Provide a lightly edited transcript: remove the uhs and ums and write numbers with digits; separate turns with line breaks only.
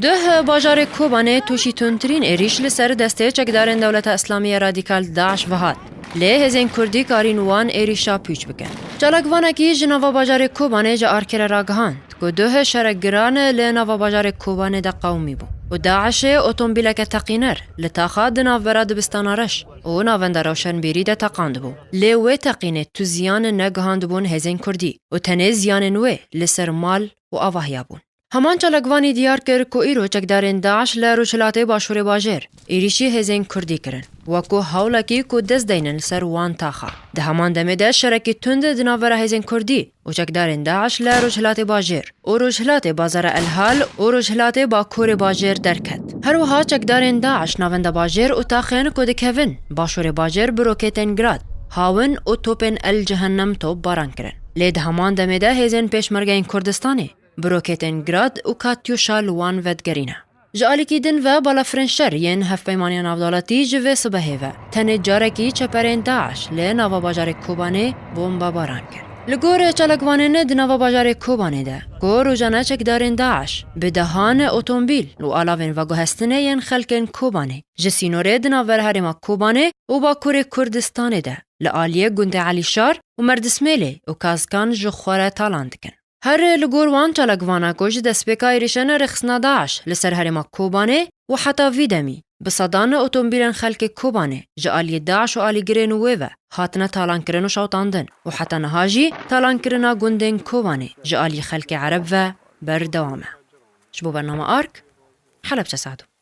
ده باجار کوبانه توشی تونترین ایریش لسر دسته چکدارن دولت اسلامی رادیکال داعش وهات لی هزین کردی کارین وان ایریشا پیچ بکن. جالگوانکی جنوا باجار کوبانه جا آرکر راگهاند که ده شرگران لی نوا باجار کوبانه دا قومی بو و داعش اتومبیلک تقینر لتاخاد ناورا دبستانارش و ناوند روشن بیری دا تاقاند بو لی وی تقینه تو زیان نگهاند بون هزین کردی و تنه زیان نوی لسر مال و آواهیا بون. همان چالگوانی دیار کر کو ایرو چکدارن داعش لروشلات باشور باجر ایریشی هزین کردی کرن و کو حولکی کو دست دینن سر وان تاخا ده همان دمه ده شرکی تند دناور هزین کردی و چکدارن داعش لروشلات باجر و روشلات بازار الحال و روشلات با کور باجر درکت هر وها چکدارن داعش ناوند باجر و تاخین کو دکوین باشور باجر بروکتن گراد هاون و توپن الجهنم توپ باران کرن لید همان دمه ده هزین پیشمرگین کردستانی بروکتن گراد و کاتیوشا لوان ودگرینه. جالیکی دن و بالا فرنشر ین هف پیمانی نافدالتی جوه صبحه و تن جارکی چپرین داعش لی نوا باجار کوبانه بومبا باران کرد. لگور چالگوانه ده نوا باجار کوبانه ده گو روزانه چکدارن داعش به دهان اتومبیل و علاوه و گوهستنه ین خلکن کوبانه جسینوره ده ناور هرما کوبانه و با کور کردستانه ده لآلیه گنده علی شار و مردسمیله و کازکان جخواره تالاند کن. هر لگور وان چالگوانا کج دسپیکا ایریشن رخصنا داعش لسر هرما کوبانه و حتی ویدمی بصدان اتومبیلن خلک کوبانه جالی داعش و آلی گرین و هاتنا تالان کرن و شوطاندن و حتی نهاجی تالان کرنا گندن کوبانه جالی خلک عرب و بردوامه. شبو برنامه آرک حلب تساعدو.